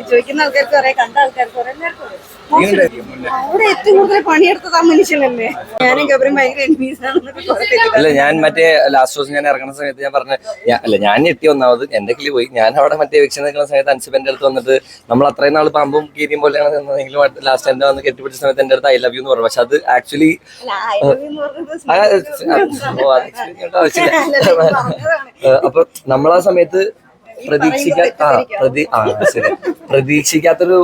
ചോദിക്കുന്ന ആൾക്കാർക്ക് പറയാം, കണ്ട ആൾക്കാർക്ക് പറയാം, എല്ലാവർക്കും അവിടെ ഏറ്റവും കൂടുതൽ പണിയെടുത്തത് ആ മനുഷ്യനല്ലേ. ഞാനും ഗബ്രിയും ഭയങ്കര എനിമീസ് ആണെന്നൊക്കെ. അല്ല, ഞാൻ മറ്റേ ലാസ്റ്റ് ദിവസം ഞാൻ ഇറങ്ങുന്ന സമയത്ത് ഞാൻ പറഞ്ഞ ഞാൻ ഞെട്ടി ഒന്നാമത് എന്റെ കിളി പോയി. ഞാൻ അവിടെ മറ്റേ വെച്ച് നിൽക്കുന്ന സമയത്ത് അൻസിബന്റെ അടുത്ത് വന്നിട്ട് നമ്മൾ അത്രയും നാൾ പാമ്പും കീരിയും പോലെയാണ് നിന്നെങ്കിലും ലാസ്റ്റ് എന്റെ വന്ന് കെട്ടിപ്പിടിച്ച സമയത്ത് എന്റെ അടുത്ത് ഐ ലവ് യു എന്ന് പറഞ്ഞു. പക്ഷെ അത് ആക്ച്വലി അപ്പൊ നമ്മളാ സമയത്ത് പ്രതീക്ഷിക്കാത്തൊരു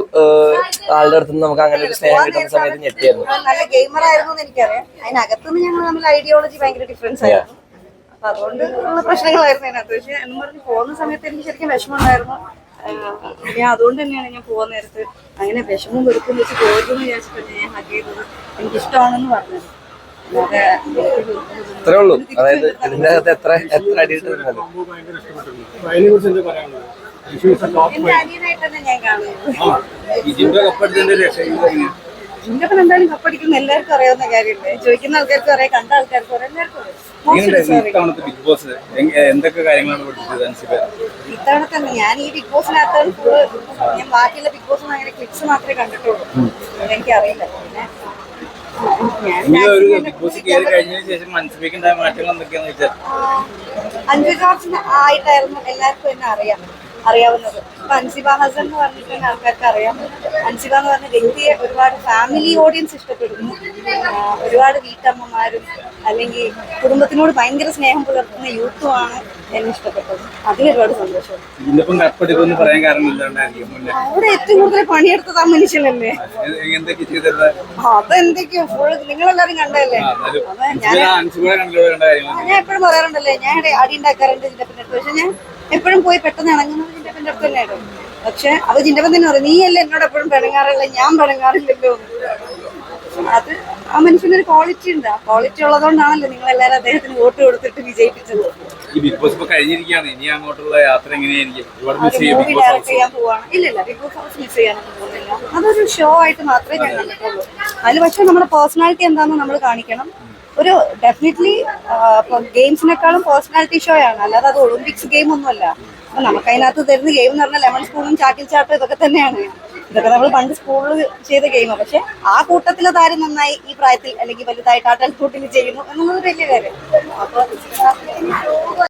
ആളുടെ അടുത്ത് നമുക്ക് അങ്ങനെ ഒരു സ്നേഹം കിട്ടുന്ന സമയത്ത് ഞെട്ടിയായിരുന്നു. നല്ല ഗെയിമർ ആയിരുന്നു എന്ന് എനിക്കറിയാം. അതിനകത്തുനിന്ന് ഞങ്ങൾ തമ്മിൽ ഐഡിയോളജി ഭയങ്കര ഡിഫറൻസ് ആയിരുന്നു. അപ്പൊ അതുകൊണ്ട് ഉള്ള പ്രശ്നങ്ങളായിരുന്നു അതിനകത്ത്. പക്ഷെ എന്ന് പറഞ്ഞ് പോകുന്ന സമയത്ത് എനിക്ക് ശരിക്കും വിഷമമുണ്ടായിരുന്നു. ഞാൻ അതുകൊണ്ട് തന്നെയാണ് ഞാൻ പോകുന്ന നേരത്ത് അങ്ങനെ വിഷമം വെറുക്കും വെച്ച് പോകുമെന്ന് വിചാരിച്ചിട്ട് ഞാൻ ഹഗ് ചെയ്തത്. എനിക്കിഷ്ടമാണെന്ന് പറഞ്ഞത്. അത്രേ ഉള്ളൂ. അതായത് ഇതിന്റെ അകത്ത് എത്ര അടിയിട്ട് എന്റെ അനിയനായിട്ട് തന്നെ ഞാൻ കാണുന്നത്. ജിൻഡപ്പൻ എന്തായാലും കപ്പടിക്കുന്ന എല്ലാവർക്കും അറിയാവുന്ന കാര്യമല്ലേ. ചോദിക്കുന്ന ആൾക്കാർക്ക് അറിയാം, കണ്ട ആൾക്കാർക്ക് അറിയാം, എല്ലാവർക്കും ഇത്തവണത്തെ ഞാൻ ഈ ബിഗ് ബോസിനകത്താണ് ഫുള്ള്. ഞാൻ ബാക്കിയുള്ള ബിഗ് ബോസിന് അങ്ങനെ ക്ലിപ്സ് മാത്രമേ കണ്ടിട്ടുള്ളൂ. എനിക്കറിയില്ല. അഞ്ജു ജോർജിന് ആയിട്ടായിരുന്നു എല്ലാവർക്കും എന്നെ അറിയാവുന്നത്. ഇപ്പൊ അൻസിബ ഹസൻ എന്ന് പറഞ്ഞിട്ട് തന്നെ ആൾക്കാർക്ക് അറിയാം. അൻസിബ എന്ന് പറഞ്ഞ വ്യക്തിയെ ഒരുപാട് ഫാമിലി ഓഡിയൻസ് ഇഷ്ടപ്പെടുന്നു. ഒരുപാട് വീട്ടമ്മമാരും അല്ലെങ്കിൽ കുടുംബത്തിനോട് ഭയങ്കര സ്നേഹം പുലർത്തുന്ന യൂത്തുമാണ് എന്നെ ഇഷ്ടപ്പെട്ടത്. അതിൽ ഒരുപാട് സന്തോഷം. അവിടെ ഏറ്റവും കൂടുതൽ പണിയെടുത്തത് ആ മനുഷ്യനല്ലേ. അതെന്തൊക്കെയോ ഫുൾ നിങ്ങളെല്ലാരും കണ്ടല്ലേ. ഞാൻ എപ്പോഴും പറയാറുണ്ടല്ലേ, ഞാൻ അടി ഉണ്ടാക്കാറുണ്ട് ജിൻഡപ്പൻ്റെ അടുത്ത്. പക്ഷെ ഞാൻ എപ്പോഴും പോയി പെട്ടെന്ന് ഇണങ്ങുന്നത് ജിൻഡപ്പൻ്റെ അടുത്ത് തന്നെയാണ്. പക്ഷെ അത് ജിൻഡപ്പൻ തന്നെ പറയും, നീയല്ലേ എന്നോട് എപ്പോഴും പിണങ്ങാറില്ല, ഞാൻ പിണങ്ങാറില്ലല്ലോ. അത് ആ മനുഷ്യനൊരു ക്വാളിറ്റി ഉണ്ട്. ആ ക്വാളിറ്റി ഉള്ളതുകൊണ്ടാണല്ലോ നിങ്ങൾ എല്ലാവരും അദ്ദേഹത്തിന് വോട്ട് കൊടുത്തിട്ട് വിജയിപ്പിച്ചത്. മൂവി ഡയറക്ട് ചെയ്യാൻ പോവാണ്. ഇല്ലില്ല, ബിഗ് ബോസ് ഹൗസ് മിസ് ചെയ്യാനൊന്നും പോകുന്നില്ല. അതൊരു ഷോ ആയിട്ട് മാത്രമേ ഞാൻ കണ്ടിട്ടുള്ളൂ. അതിൽ പക്ഷെ നമ്മുടെ പേഴ്സണാലിറ്റി എന്താണെന്ന് നമ്മൾ കാണിക്കണം. ഒരു ഡെഫിനറ്റ്ലി ഗെയിംസിനേക്കാളും പേഴ്സണാലിറ്റി ഷോ ആണ്, അല്ലാതെ അത് ഒളിമ്പിക്സ് ഗെയിം ഒന്നുമല്ല. അപ്പൊ നമുക്ക് അതിനകത്ത് തരുന്ന ഗെയിം എന്ന് പറഞ്ഞാൽ ലെമൺ സ്പൂണും ചാക്കിൽ ചാട്ടും ഇതൊക്കെ തന്നെയാണ്. ഇതൊക്കെ നമ്മൾ പണ്ട് സ്കൂളിൽ ചെയ്ത ഗെയിമാണ്. പക്ഷെ ആ കൂട്ടത്തിൽ താരം നന്നായി ഈ പ്രായത്തിൽ അല്ലെങ്കിൽ വലുതായിട്ട് ആട്ടൽ കൂട്ടിൽ ചെയ്യുന്നു എന്നുള്ളത് വലിയ കാര്യം. അപ്പൊ